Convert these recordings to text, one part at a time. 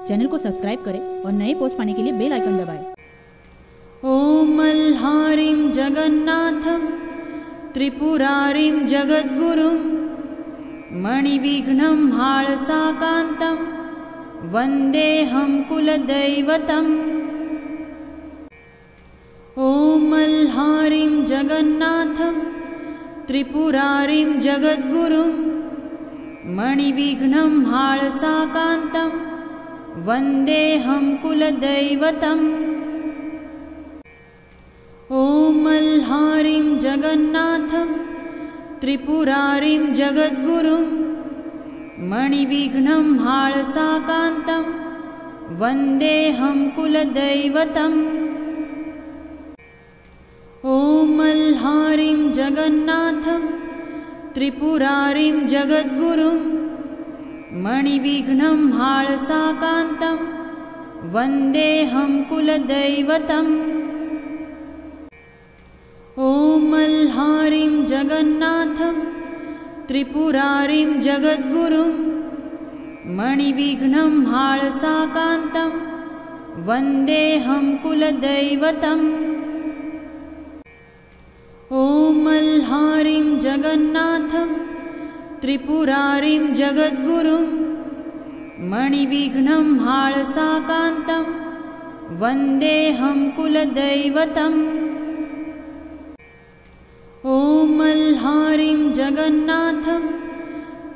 Channel को subscribe करें और नए पोस्ट पाने के लिए बेल आइकन दबाएं। ॐ मल्हारीं जगन्नाथं त्रिपुरारीं जगद्गुरुं मणिविघ्नं हाळसाकान्तं वन्देऽहं कुलदैवतम्। ॐ मल्हारीं जगन्नाथं त्रिपुरारीं जगद्गुरुं मणिविघ्नं हाळसाकान्तं वन्देऽहं कुलदैवतम्। ॐ मल्हारीं जगन्नाथं त्रिपुरारीं जगद्गुरुं मणिविघ्नं हाळसाकान्तं वन्देऽहं कुलदैवतम्। ॐ मल्हारीं जगन्नाथं त्रिपुरारीं जगद्गुरुं मणिविघ्नं हाळसाकान्तं वन्देऽहं कुलदैवतम्। ॐ मल्हारीं जगन्नाथं त्रिपुरारीं जगद्गुरुं मणिविघ्नं हाळसाकान्तं वन्देऽहं कुलदैवतम्। ॐ मल्हारीं जगन्नाथं त्रिपुरारीं जगद्गुरुं मणिविघ्नं हाळसाकान्तं वन्देऽहं कुलदैवतम्। ॐ मल्हारीं जगन्नाथं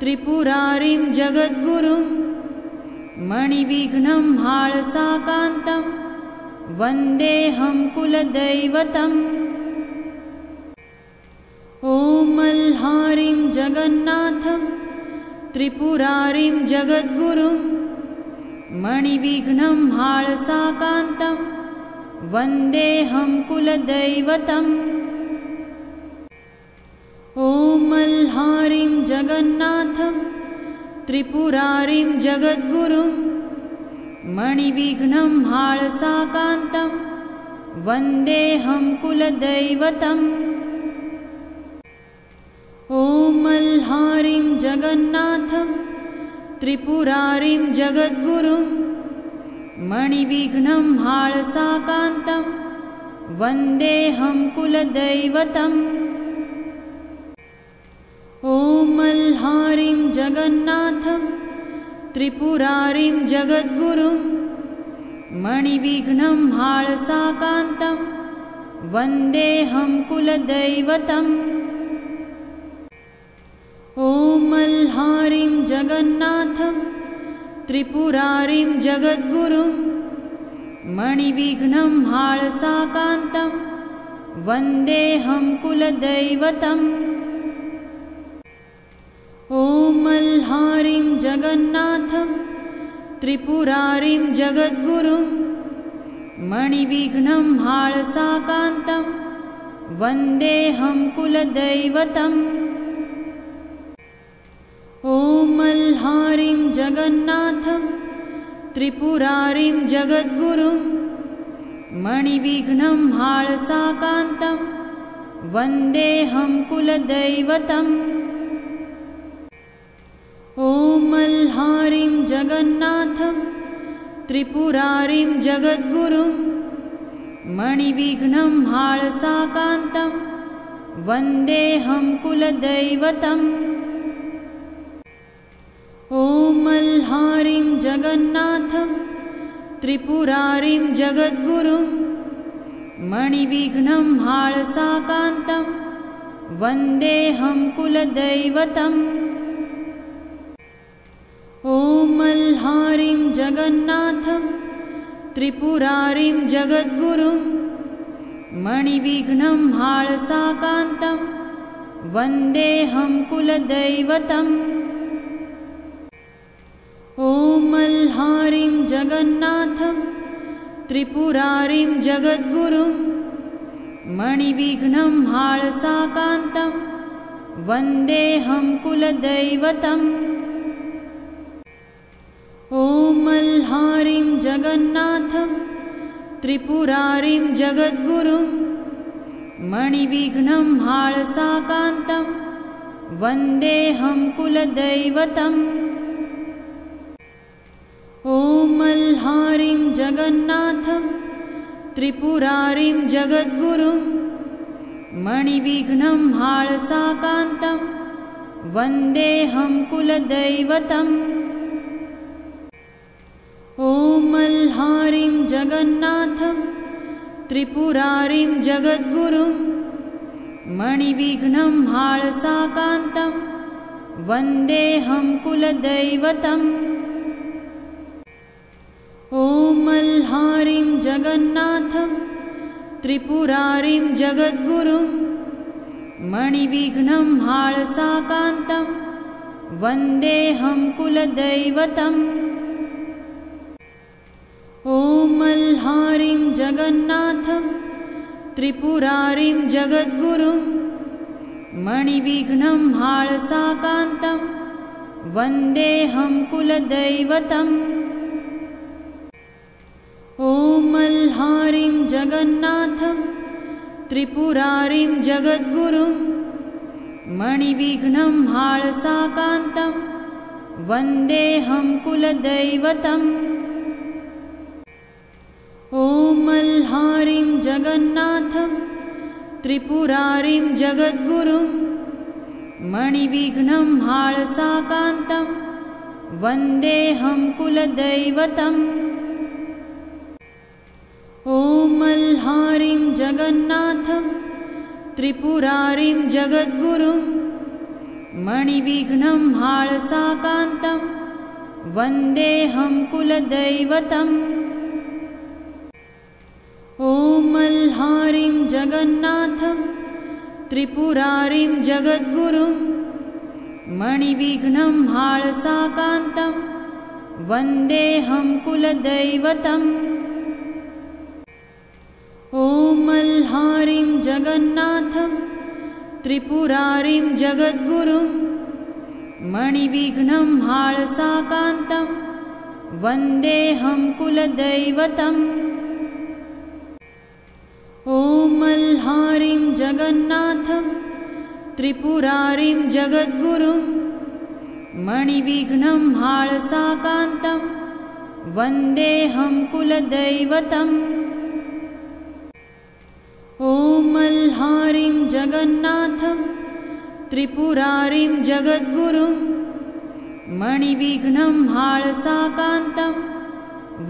त्रिपुरारीं जगद्गुरुं मणिविघ्नं हाळसाकान्तं वन्देऽहं कुलदैवतम्। ॐ मल्हारीं जगन्नाथं त्रिपुरारीं जगद्गुरुं मणिविघ्नं हाळसाकान्तं वन्देऽहं कुलदैवतम्। ॐ मल्हारीं जगन्नाथं त्रिपुरारीं जगद्गुरुं मणिविघ्नं हाळसाकान्तं वन्देऽहं कुलदैवतम्। ॐ मल्हारीं जगन्नाथं त्रिपुरारीं जगद्गुरुं मणिविघ्नं हाळसाकान्तं वन्देऽहं कुलदैवतम्। ॐ मल्हारीं जगन्नाथं त्रिपुरारीं जगद्गुरुं मणिविघ्नं हाळसाकान्तं वन्देऽहं कुलदैवतम्। ॐ मल्हारीं जगन्नाथं त्रिपुरारीं जगद्गुरुं मणिविघ्नं हाळसाकान्तं वन्देऽहं कुलदैवतम्। ॐ मल्हारीं जगन्नाथं त्रिपुरारीं जगद्गुरुं मणिविघ्नं हाळसाकान्तं वन्देऽहं कुलदैवतम्। ॐ मल्हारीं जगन्नाथं त्रिपुरारीं जगद्गुरुं मणिविघ्नं हाळसाकान्तं वन्देऽहं कुलदैवतम्। ॐ मल्हारीं जगन्नाथं त्रिपुरारीं जगद्गुरुं मणिविघ्नं हाळसाकान्तं वन्देऽहं कुलदैवतम्। ॐ मल्हारीं जगन्नाथं त्रिपुरारीं जगद्गुरुं मणिविघ्नं हाळसाकान्तं वन्देऽहं कुलदैवतम्। ॐ मल्हारीं जगन्नाथं त्रिपुरारीं जगद्गुरुं मणिविघ्नं हाळसाकान्तं वन्देऽहं कुलदैवतम्। ॐ मल्हारीं जगन्नाथं त्रिपुरारीं जगद्गुरुं मणिविघ्नं हाळसाकान्तं वन्देऽहं कुलदैवतम्। ॐ मल्हारीं जगन्नाथं त्रिपुरारीं जगद्गुरुं मणिविघ्नं हाळसाकान्तं वन्देऽहं कुलदैवतम्। ॐ मल्हारीं जगन्नाथं त्रिपुरारीं जगद्गुरुं मणिविघ्नं हाळसाकान्तं वन्देऽहं कुलदैवतम्। ॐ मल्हारीं जगन्नाथं त्रिपुरारीं जगद्गुरुं मणिविघ्नं हाळसाकान्तं वन्देऽहं कुलदैवतम्। ॐ मल्हारीं जगन्नाथं त्रिपुरारीं जगद्गुरुं मणिविघ्नं हाळसाकान्तं वन्देऽहं कुलदैवतम्। ॐ मल्हारीं जगन्नाथं त्रिपुरारीं जगद्गुरुं मणिविघ्नं हाळसाकान्तं वन्देऽहं कुलदैवतम्। ॐ मल्हारीं जगन्नाथं त्रिपुरारीं जगद्गुरुं मणिविघ्नं हाळसाकान्तं वन्देऽहं कुलदैवतम्। ॐ मल्हारीं जगन्नाथं त्रिपुरारीं जगद्गुरुं मणिविघ्नं हाळसाकान्तं वन्देऽहं कुलदैवतम्। ॐ मल्हारीं जगन्नाथं त्रिपुरारीं जगद्गुरुं मणिविघ्नं हाळसाकान्तं वन्देऽहं कुलदैवतम्। ॐ मल्हारीं जगन्नाथं त्रिपुरारीं जगद्गुरुं मणिविघ्नं हाळसाकान्तं वन्देऽहं कुलदैवतम्। ॐ मल्हारीं जगन्नाथं त्रिपुरारीं जगद्गुरुं मणिविघ्नं हाळसाकान्तं वन्देऽहं कुलदैवतम्। ॐ मल्हारीं जगन्नाथं त्रिपुरारीं जगद्गुरुं मणिविघ्नं हाळसाकान्तं वन्देऽहं कुलदैवतम्। ॐ मल्हारीं जगन्नाथं त्रिपुरारीं जगद्गुरुं मणिविघ्नं हाळसाकान्तं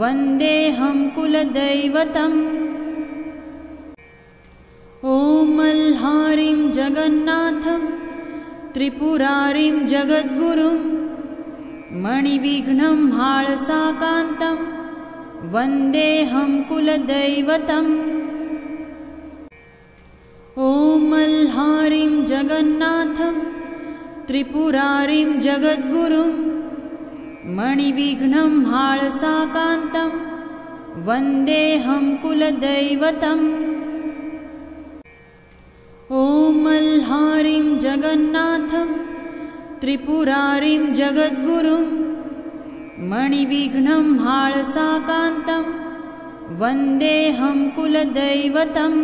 वन्देऽहं कुलदैवतम्। ॐ मल्हारीं जगन्नाथं त्रिपुरारीं जगद्गुरुं मणिविघ्नं हाळसाकान्तं वन्देऽहं कुलदैवतम्। ॐ मल्हारीं जगन्नाथं त्रिपुरारीं जगद्गुरुं मणिविघ्नं हाळसाकान्तं वन्देऽहं कुलदैवतम्। ॐ मल्हारीं जगन्नाथं त्रिपुरारीं जगद्गुरुं मणिविघ्नं हाळसाकान्तं वन्देऽहं कुलदैवतम्।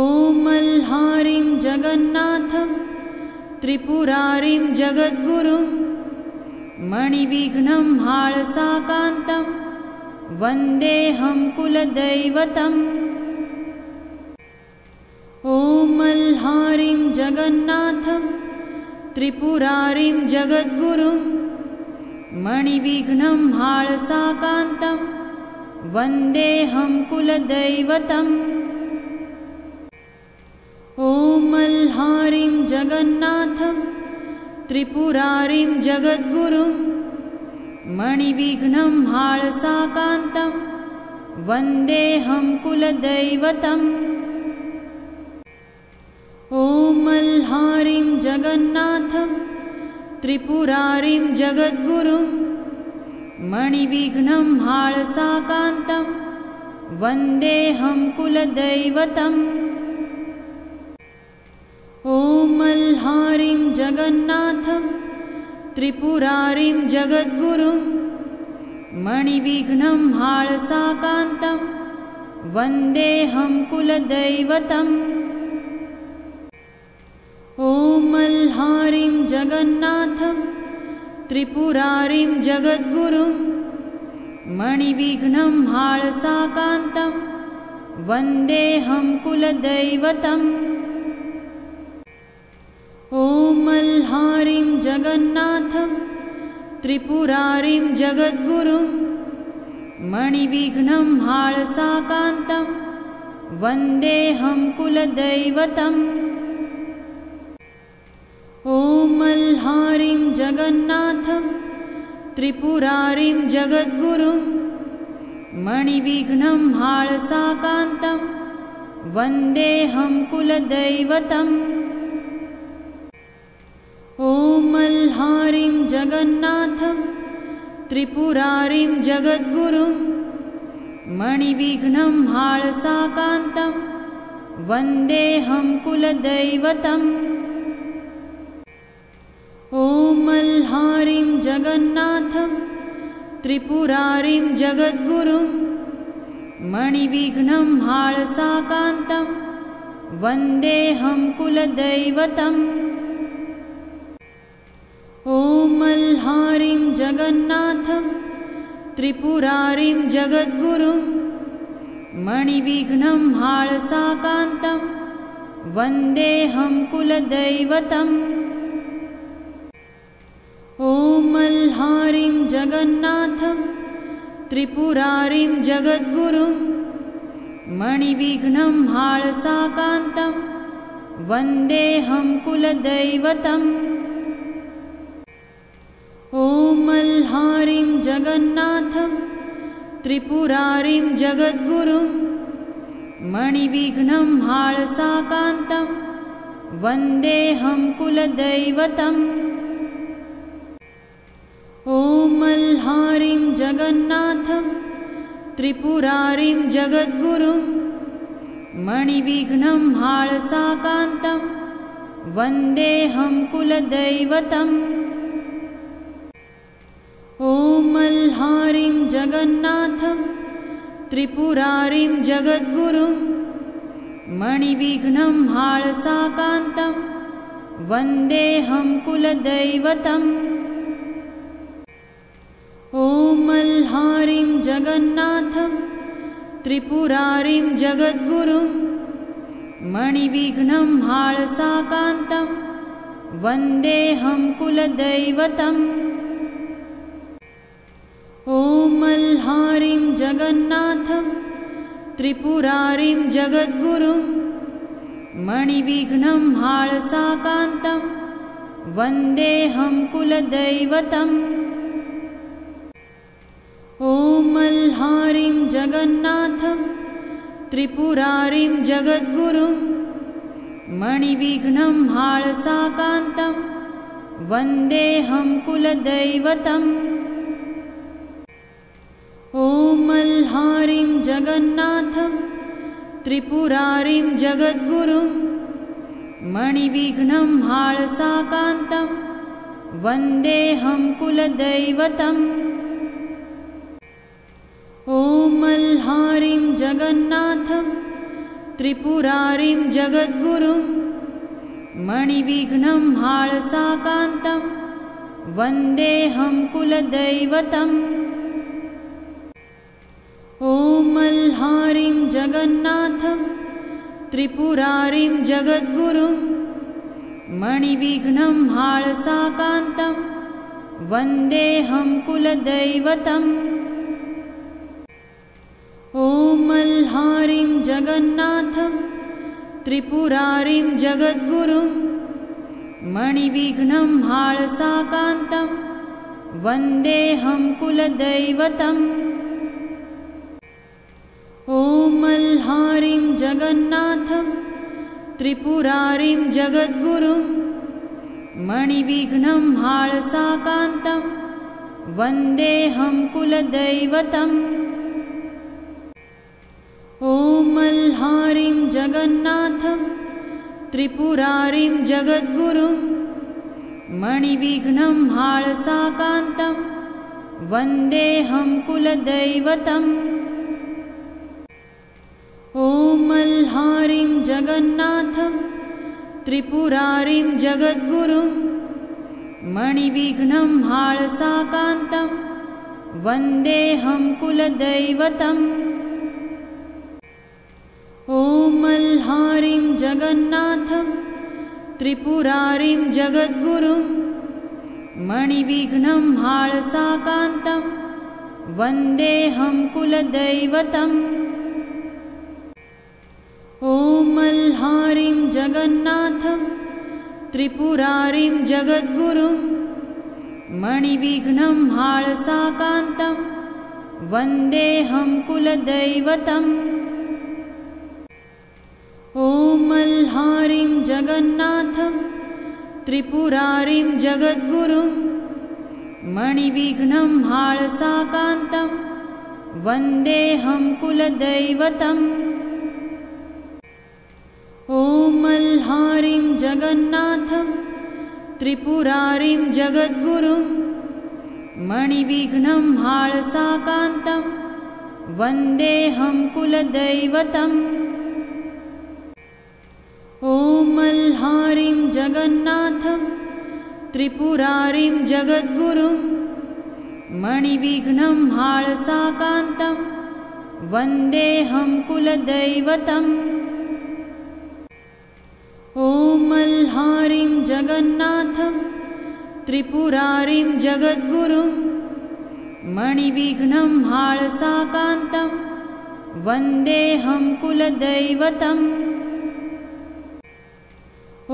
ॐ मल्हारीं जगन्नाथं त्रिपुरारीं जगद्गुरुं मणिविघ्नं हाळसाकान्तं वन्देऽहं कुलदैवतम्। ॐ मल्हारीं जगन्नाथं त्रिपुरारीं जगद्गुरुं मणिविघ्नं हाळसाकान्तं वन्देऽहं कुलदैवतम्। ॐ मल्हारीं जगन्नाथं त्रिपुरारीं जगद्गुरुं मणिविघ्नं हाळसाकान्तं वन्देऽहं कुलदैवतम्। ॐ मल्हारीं जगन्नाथं त्रिपुरारीं जगद्गुरुं मणिविघ्नं हाळसाकान्तं वन्देऽहं कुलदैवतम्। ॐ मल्हारीं जगन्नाथं त्रिपुरारीं जगद्गुरुं मणिविघ्नं हाळसाकान्तं वन्देऽहं कुलदैवतम्। ॐ मल्हारीं जगन्नाथं त्रिपुरारिं जगद्गुरुं मणिविघ्नं हाळसाकान्तं वन्देऽहं कुलदैवतम्। ॐ मल्हारिं जगन्नाथं त्रिपुरारिं जगद्गुरुं मणिविघ्नं हाळसाकान्तं वन्देऽहं कुलदैवतम्। ॐ मल्हारिं जगन्नाथं त्रिपुरारिं जगद्गुरुं मणिविघ्नं हाळसाकान्तं वन्देऽहं कुलदैवतम्। ॐ मल्हारिं जगन्नाथं त्रिपुरारिं जगद्गुरुं मणिविघ्नं हाळसाकान्तं वन्देऽहं कुलदैवतम्। ॐ मल्हारिं जगन्नाथं त्रिपुरारिं जगद्गुरुं मणिविघ्नं हाळसाकान्तं वन्देऽहं कुलदैवतम्। ॐ मल्हारिं जगन्नाथं त्रिपुरारिं जगद्गुरुं मणिविघ्नं हाळसाकान्तं वन्देऽहं कुलदैवतम्। ॐ मल्हारिं जगन्नाथं त्रिपुरारिं जगद्गुरुं मणिविघ्नं हाळसाकान्तं वन्देऽहं कुलदैवतम्। ॐ मल्हारिं जगन्नाथं त्रिपुरारिं जगद्गुरुं मणिविघ्नं हाळसाकान्तं वन्देऽहं कुलदैवतम्। ॐ मल्हारिं जगन्नाथं त्रिपुरारिं जगद्गुरुं मणिविघ्नं हाळसाकान्तं वन्देऽहं कुलदैवतम्। ॐ मल्हारिं जगन्नाथं त्रिपुरारिं जगद्गुरुं मणिविघ्नं हाळसाकान्तं वन्देऽहं कुलदैवतम्। ॐ मल्हारिं जगन्नाथं त्रिपुरारिं जगद्गुरुं मणिविघ्नं हाळसाकान्तं वन्देऽहं कुलदैवतम्। ॐ मल्हारिं जगन्नाथं त्रिपुरारिं जगद्गुरुं मणिविघ्नं हाळसाकान्तं वन्देऽहं कुलदैवतम्। ॐ मल्हारिं जगन्नाथं त्रिपुरारिं जगद्गुरुं मणिविघ्नं हाळसाकान्तं वन्देऽहं कुलदैवतम्। ॐ मल्हारिं जगन्नाथं त्रिपुरारिं जगद्गुरुं मणिविघ्नं हाळसाकान्तं वन्देऽहं कुलदैवतम्। ॐ मल्हारिं जगन्नाथं त्रिपुरारिं जगद्गुरुं मणिविघ्नं हाळसाकान्तं वन्देऽहं कुलदैवतम्। ॐ मल्हारिं जगन्नाथं त्रिपुरारिं जगद्गुरुं मणिविघ्नं हाळसाकान्तं वन्देऽहं कुलदैवतम्। ॐ मल्हारिं जगन्नाथं त्रिपुरारिं जगद्गुरुं मणिविघ्नं हाळसाकान्तं वन्देऽहं कुलदैवतम्। ॐ मल्हारिं जगन्नाथं त्रिपुरारिं जगद्गुरुं मणिविघ्नं हाळसाकान्तं वन्देऽहं कुलदैवतम्। ॐ मल्हारिं जगन्नाथं त्रिपुरारिं जगद्गुरुं मणिविघ्नं हाळसाकान्तं वन्देऽहं कुलदैवतम्। ॐ मल्हारिं जगन्नाथं त्रिपुरारिं जगद्गुरुं मणिविघ्नं हाळसाकान्तं वन्देऽहं कुलदैवतम्। ॐ मल्हारिं जगन्नाथं त्रिपुरारिं जगद्गुरुं मणिविघ्नं हाळसाकान्तं वन्देऽहं कुलदैवतम्। ॐ मल्हारिं जगन्नाथं त्रिपुरारिं जगद्गुरुं मणिविघ्नं हाळसाकान्तं वन्देऽहं कुलदैवतम्। ॐ मल्हारिं जगन्नाथं त्रिपुरारिं जगद्गुरुं मणिविघ्नं हाळसाकान्तं वन्देऽहं कुलदैवतम्। ॐ मल्हारिं जगन्नाथं त्रिपुरारिं जगद्गुरुं मणिविघ्नं हाळसाकान्तं वन्देऽहं कुलदैवतम्। ॐ मल्हारिं जगन्नाथं त्रिपुरारिं जगद्गुरुं मणिविघ्नं हाळसाकान्तं वन्देऽहं कुलदैवतम्। ॐ मल्हारिं जगन्नाथं त्रिपुरारिं जगद्गुरुं मणिविघ्नं हाळसाकान्तं वन्देऽहं कुलदैवतम्।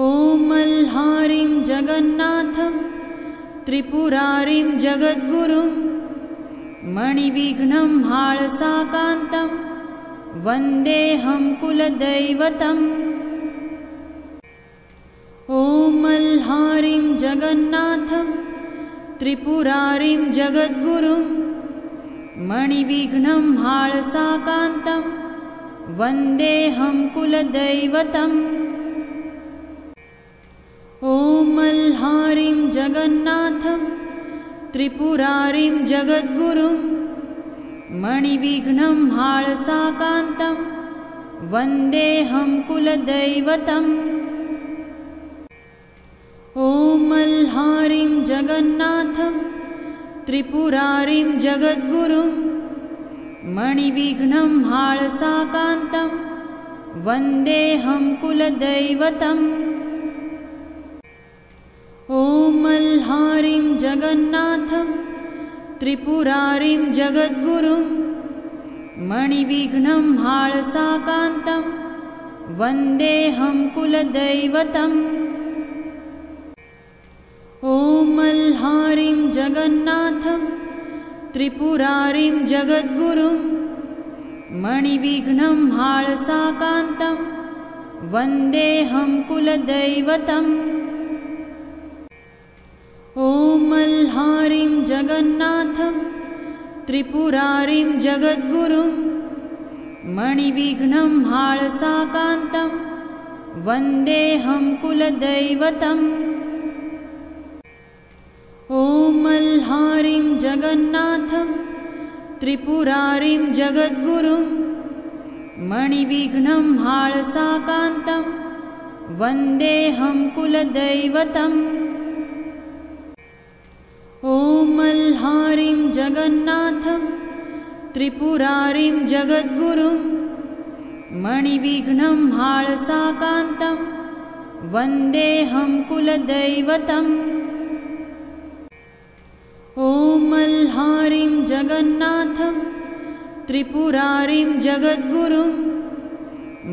ॐ मल्हारिं जगन्नाथं त्रिपुरारिं जगद्गुरुं मणिविघ्नं हाळसाकान्तं वन्देऽहं कुलदैवतम्। ॐ मल्हारिं जगन्नाथं त्रिपुरारिं जगद्गुरुं मणिविघ्नं हाळसाकान्तं वन्देऽहं कुलदैवतम्। ॐ मल्हारिं जगन्नाथं त्रिपुरारिं जगद्गुरुं मणिविघ्नं हाळसाकान्तं वन्देऽहं कुलदैवतम्। ॐ मल्हारिं जगन्नाथं त्रिपुरारिं जगद्गुरुं मणिविघ्नं हाळसाकान्तं वन्देऽहं कुलदैवतम्। ॐ मल्हारिं जगन्नाथं त्रिपुरारिं जगद्गुरुं मणिविघ्नं हाळसाकान्तं वन्देऽहं कुलदैवतम्। ॐ मल्हारिं जगन्नाथं त्रिपुरारिं जगद्गुरुं मणिविघ्नं हाळसाकान्तं वन्देऽहं कुलदैवतम्। ॐ मल्हारिं जगन्नाथं त्रिपुरारिं जगद्गुरुं मणिविघ्नं हाळसाकान्तं वन्देऽहं कुलदैवतम्। ॐ मल्हारिं जगन्नाथं त्रिपुरारिं जगद्गुरुं मणिविघ्नं हाळसाकान्तं वन्देऽहं कुलदैवतम्। ॐ मल्हारिं जगन्नाथं त्रिपुरारिं जगद्गुरुं मणिविघ्नं हाळसाकान्तं वन्देऽहं कुलदैवतम्। ॐ मल्हारिं जगन्नाथं त्रिपुरारिं जगद्गुरुं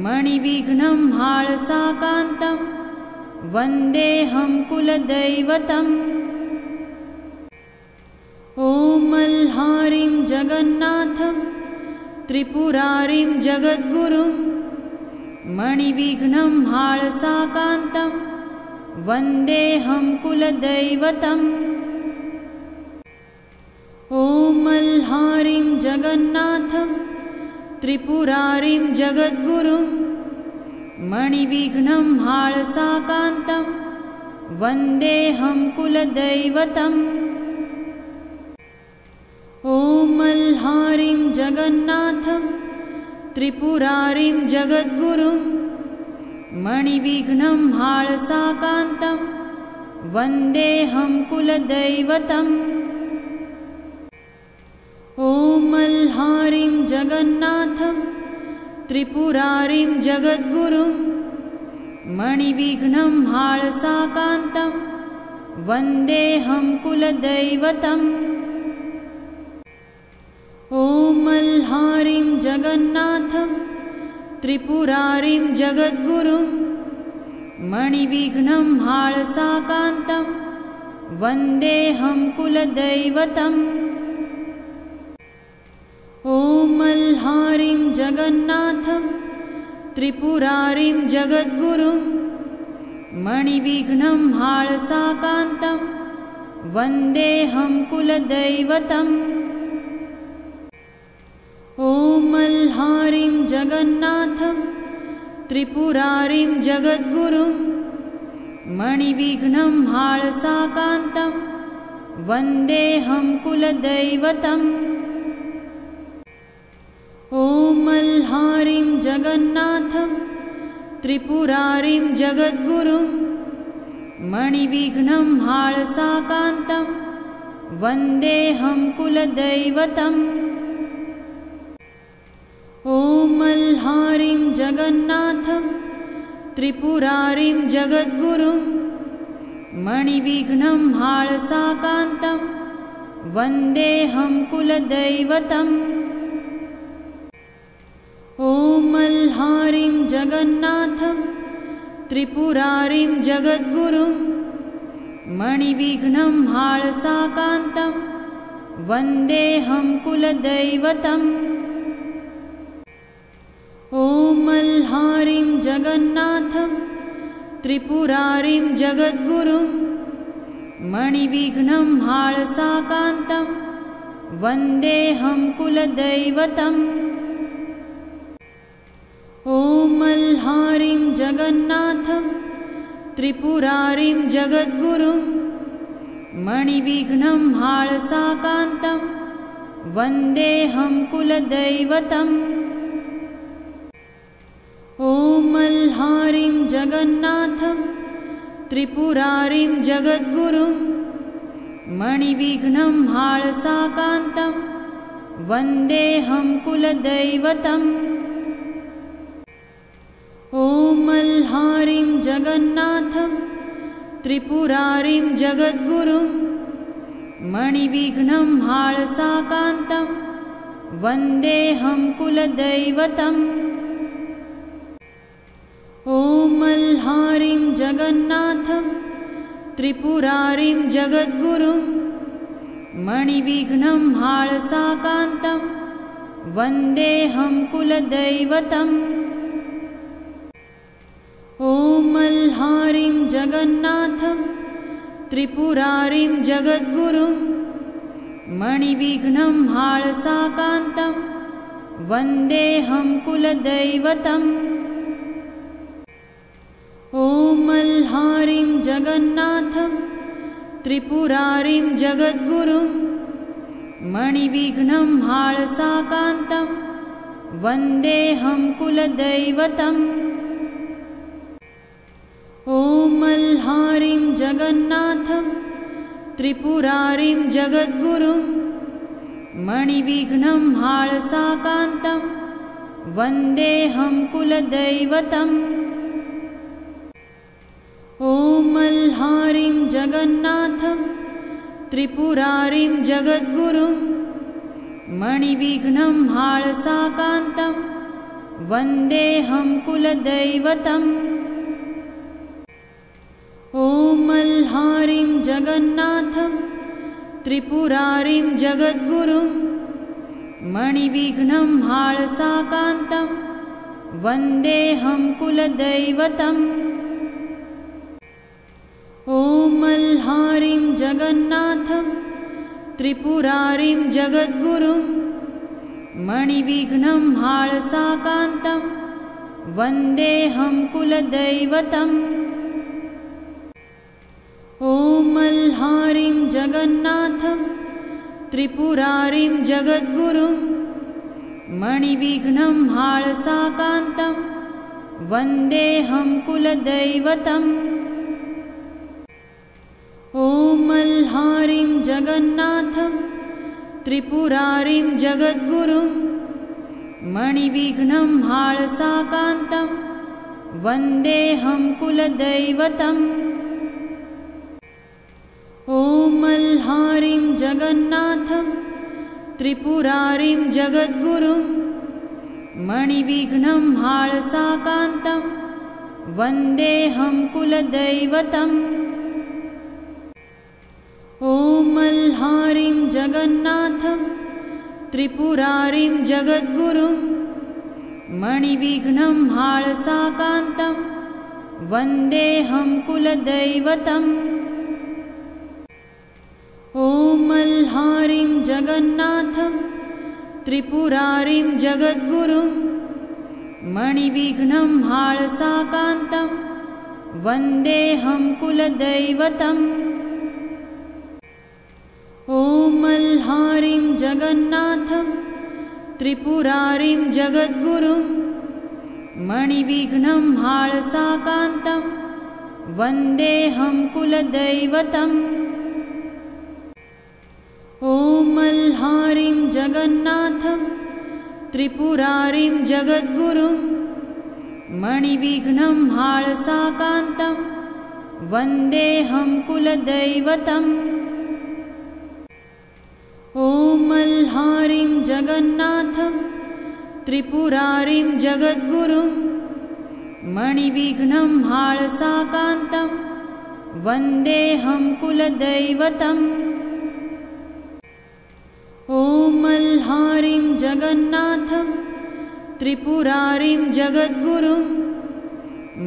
मणिविघ्नं हाळसाकान्तं वन्देऽहं कुलदैवतम्। ॐ मल्हारिं जगन्नाथं त्रिपुरारिं जगद्गुरुं मणिविघ्नं हाळसाकान्तं वन्देऽहं कुलदैवतम्। ॐ मल्हारिं जगन्नाथं त्रिपुरारिं जगद्गुरुं मणिविघ्नं हाळसाकान्तं वन्देऽहं कुलदैवतम्। ॐ मल्हारिं जगन्नाथं त्रिपुरारिं जगद्गुरुं मणिविघ्नं हाळसाकान्तं वन्देऽहं कुलदैवतम्। ॐ मल्हारिं जगन्नाथं त्रिपुरारिं जगद्गुरुं मणिविघ्नं हाळसाकान्तं वन्देऽहं कुलदैवतम्। ॐ मल्हारिं जगन्नाथं त्रिपुरारिं जगद्गुरुं मणिविघ्नं हाळसाकान्तं वन्देऽहं कुलदैवतम्। ॐ मल्हारिं जगन्नाथं त्रिपुरारिं जगद्गुरुं मणिविघ्नं हाळसाकान्तं वन्देऽहं कुलदैवतम्। ॐ मल्हारिं जगन्नाथं त्रिपुरारिं जगद्गुरुं मणिविघ्नं हाळसाकान्तं वन्देऽहं कुलदैवतम्। ॐ मल्हारिं जगन्नाथं त्रिपुरारिं जगद्गुरुं मणिविघ्नं हाळसाकान्तं वन्देऽहं कुलदैवतम्। ॐ मल्हारिं जगन्नाथं त्रिपुरारिं जगद्गुरुं मणिविघ्नं हाळसाकान्तं वन्देऽहं कुलदैवतम्। ॐ मल्हारिं जगन्नाथं त्रिपुरारिं जगद्गुरुं मणिविघ्नं हाळसाकान्तं वन्देऽहं कुलदैवतम्। ॐ मल्हारिं जगन्नाथं त्रिपुरारिं जगद्गुरुं मणिविघ्नं हाळसाकान्तं वन्देऽहं कुलदैवतम्। ॐ मल्हारिं जगन्नाथं त्रिपुरारिं जगद्गुरुं मणिविघ्नं हाळसाकान्तं वन्देऽहं कुलदैवतम्। ॐ मल्हारिं जगन्नाथं त्रिपुरारिं जगद्गुरुं मणिविघ्नं हाळसाकान्तं वन्देऽहं कुलदैवतम्। ॐ मल्हारिं जगन्नाथं त्रिपुरारिं जगद्गुरुं मणिविघ्नं हाळसाकान्तं वन्देऽहं कुलदैवतम्। ॐ मल्हारिं जगन्नाथं त्रिपुरारिं जगद्गुरुं मणिविघ्नं हाळसाकान्तं वन्देऽहं कुलदैवतम्। ॐ मल्हारिं जगन्नाथं त्रिपुरारिं जगद्गुरुं मणिविघ्नं हाळसाकान्तं वन्देऽहं कुलदैवतम्। ॐ मल्हारिं जगन्नाथं त्रिपुरारिं जगद्गुरुं मणिविघ्नं हाळसाकान्तं वन्देऽहं कुलदैवतम्। ॐ मल्हारिं जगन्नाथं त्रिपुरारिं जगद्गुरुं मणिविघ्नं हाळसाकान्तं वन्देऽहं कुलदैवतम्। ॐ मल्हारिं जगन्नाथं त्रिपुरारिं जगद्गुरुं मणिविघ्नं हाळसाकान्तं वन्देऽहं कुलदैवतम्। ॐ मल्हारिं जगन्नाथं त्रिपुरारिं जगद्गुरुं मणिविघ्नं हाळसाकान्तं वन्देऽहं कुलदैवतम्। ॐ मल्हारिं जगन्नाथं त्रिपुरारिं जगद्गुरुं मणिविघ्नं हाळसाकान्तं वन्देऽहं कुलदैवतम्। ॐ मल्हारिं जगन्नाथं त्रिपुरारिं जगद्गुरुं मणिविघ्नं हाळसाकान्तं वन्देऽहं कुलदैवतम्। ॐ मल्हारीं जगन्नाथं त्रिपुरारिं जगद्गुरुं मणिविघ्नं हाळसाकान्तं वन्देऽहं कुलदैवतम्। ॐ मल्हारीं जगन्नाथं त्रिपुरारिं जगद्गुरुं मणिविघ्नं हाळसाकान्तं वन्देऽहं कुलदैवतम्। ॐ मल्हारीं जगन्नाथं त्रिपुरारिं जगद्गुरुं मणिविघ्नं हाळसाकान्तं वन्देऽहं कुलदैवतम्। ॐ मल्हारीं जगन्नाथं त्रिपुरारिं जगद्गुरुं मणिविघ्नं हाळसाकान्तं वन्देऽहं कुलदैवतम्। ॐ मल्हारीं जगन्नाथं त्रिपुरारिं जगद्गुरुं मणिविघ्नं हाळसाकान्तं वन्देऽहं कुलदैवतम्। ॐ मल्हारीं जगन्नाथं त्रिपुरारिं जगद्गुरुं मणिविघ्नं हाळसाकान्तं वन्देऽहं कुलदैवतम्। ॐ मल्हारीं जगन्नाथं त्रिपुरारिं जगद्गुरुं मणिविघ्नं हाळसाकान्तं वन्देऽहं कुलदैवतम्। ॐ मल्हारीं जगन्नाथं त्रिपुरारिं जगद्गुरुं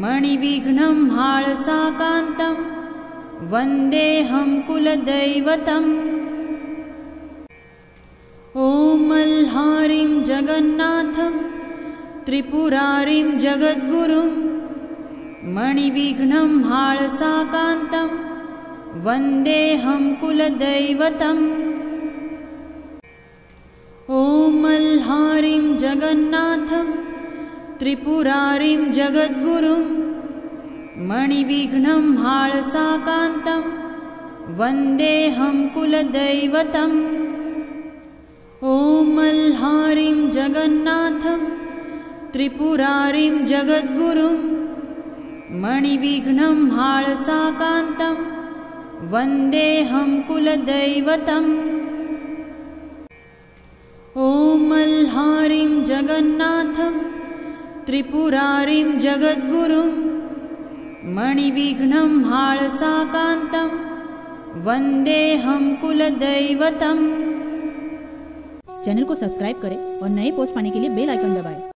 मणिविघ्नं हाळसाकान्तं वन्देऽहं कुलदैवतम्। ॐ मल्हारीं जगन्नाथं त्रिपुरारिं जगद्गुरुं मणिविघ्नं हाळसाकान्तं वन्देऽहं कुलदैवतम्। ॐ मल्हारीं जगन्नाथं त्रिपुरारिं जगद्गुरुं मणिविघ्नं हाळसाकान्तं वन्देऽहं कुलदैवतम्। ॐ मल्हारीं जगन्नाथं त्रिपुरारिं जगद्गुरुं मणिविघ्नं हाळसाकान्तं वन्देऽहं कुलदैवतम्। ॐ मल्हारीं जगन्नाथं त्रिपुरारिं जगद्गुरुं मणिविघ्नं हाळसाकान्तं वन्देऽहं कुलदैवतम्। चैनल को सब्सक्राइब करें और नए पोस्ट पाने के लिए बेल आइकन दबाएं।